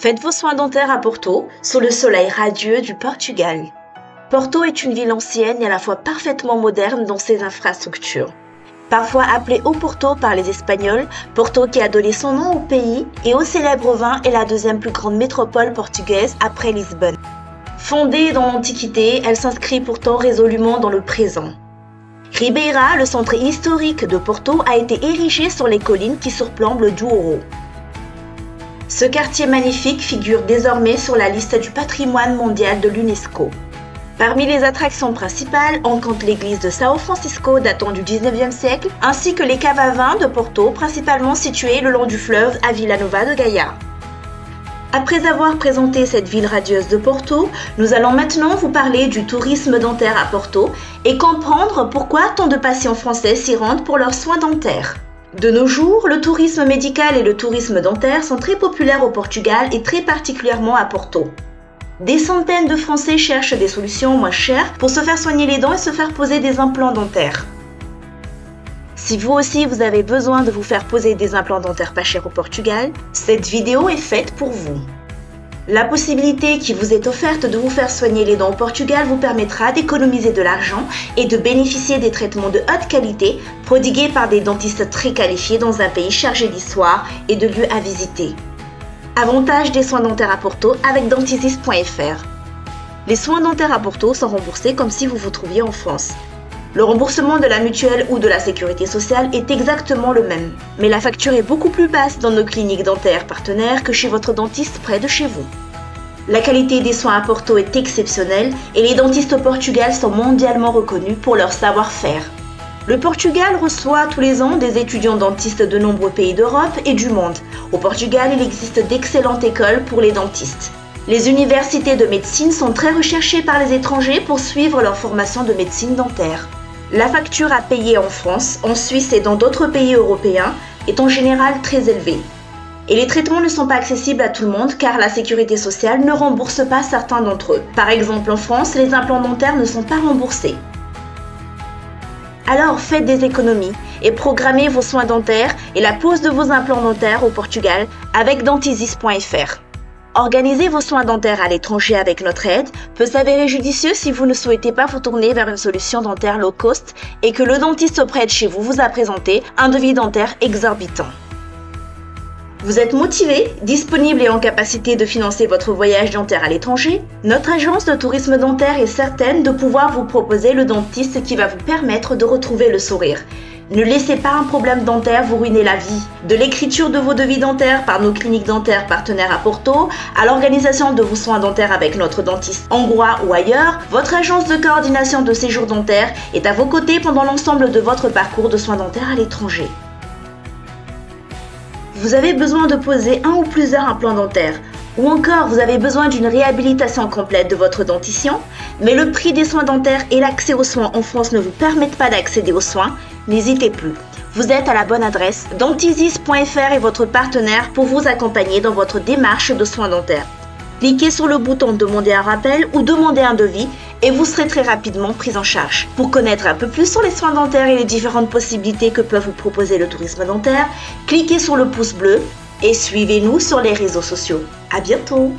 Faites vos soins dentaires à Porto, sous le soleil radieux du Portugal. Porto est une ville ancienne et à la fois parfaitement moderne dans ses infrastructures. Parfois appelée Oporto par les Espagnols, Porto qui a donné son nom au pays et au célèbre vin est la deuxième plus grande métropole portugaise après Lisbonne. Fondée dans l'Antiquité, elle s'inscrit pourtant résolument dans le présent. Ribeira, le centre historique de Porto, a été érigé sur les collines qui surplombent le Douro. Ce quartier magnifique figure désormais sur la liste du patrimoine mondial de l'UNESCO. Parmi les attractions principales, on compte l'église de São Francisco datant du 19e siècle, ainsi que les caves à vin de Porto, principalement situées le long du fleuve à Vila Nova de Gaia. Après avoir présenté cette ville radieuse de Porto, nous allons maintenant vous parler du tourisme dentaire à Porto et comprendre pourquoi tant de patients français s'y rendent pour leurs soins dentaires. De nos jours, le tourisme médical et le tourisme dentaire sont très populaires au Portugal et très particulièrement à Porto. Des centaines de Français cherchent des solutions moins chères pour se faire soigner les dents et se faire poser des implants dentaires. Si vous aussi vous avez besoin de vous faire poser des implants dentaires pas chers au Portugal, cette vidéo est faite pour vous. La possibilité qui vous est offerte de vous faire soigner les dents au Portugal vous permettra d'économiser de l'argent et de bénéficier des traitements de haute qualité prodigués par des dentistes très qualifiés dans un pays chargé d'histoire et de lieux à visiter. Avantage des soins dentaires à Porto avec Dentisis.fr. Les soins dentaires à Porto sont remboursés comme si vous vous trouviez en France. Le remboursement de la mutuelle ou de la sécurité sociale est exactement le même, mais la facture est beaucoup plus basse dans nos cliniques dentaires partenaires que chez votre dentiste près de chez vous. La qualité des soins à Porto est exceptionnelle et les dentistes au Portugal sont mondialement reconnus pour leur savoir-faire. Le Portugal reçoit tous les ans des étudiants dentistes de nombreux pays d'Europe et du monde. Au Portugal, il existe d'excellentes écoles pour les dentistes. Les universités de médecine sont très recherchées par les étrangers pour suivre leur formation de médecine dentaire. La facture à payer en France, en Suisse et dans d'autres pays européens est en général très élevée. Et les traitements ne sont pas accessibles à tout le monde car la sécurité sociale ne rembourse pas certains d'entre eux. Par exemple, en France, les implants dentaires ne sont pas remboursés. Alors faites des économies et programmez vos soins dentaires et la pose de vos implants dentaires au Portugal avec Dentisis.fr. Organiser vos soins dentaires à l'étranger avec notre aide peut s'avérer judicieux si vous ne souhaitez pas vous tourner vers une solution dentaire low cost et que le dentiste auprès de chez vous vous a présenté un devis dentaire exorbitant. Vous êtes motivé, disponible et en capacité de financer votre voyage dentaire à l'étranger? Notre agence de tourisme dentaire est certaine de pouvoir vous proposer le dentiste qui va vous permettre de retrouver le sourire. Ne laissez pas un problème dentaire vous ruiner la vie. De l'écriture de vos devis dentaires par nos cliniques dentaires partenaires à Porto, à l'organisation de vos soins dentaires avec notre dentiste hongrois ou ailleurs, votre agence de coordination de séjour dentaire est à vos côtés pendant l'ensemble de votre parcours de soins dentaires à l'étranger. Vous avez besoin de poser un ou plusieurs implants dentaires, ou encore vous avez besoin d'une réhabilitation complète de votre dentition, mais le prix des soins dentaires et l'accès aux soins en France ne vous permettent pas d'accéder aux soins, n'hésitez plus. Vous êtes à la bonne adresse, Dentisis.fr est votre partenaire pour vous accompagner dans votre démarche de soins dentaires. Cliquez sur le bouton Demander un rappel ou Demander un devis et vous serez très rapidement pris en charge. Pour connaître un peu plus sur les soins dentaires et les différentes possibilités que peut vous proposer le tourisme dentaire, cliquez sur le pouce bleu et suivez-nous sur les réseaux sociaux. À bientôt!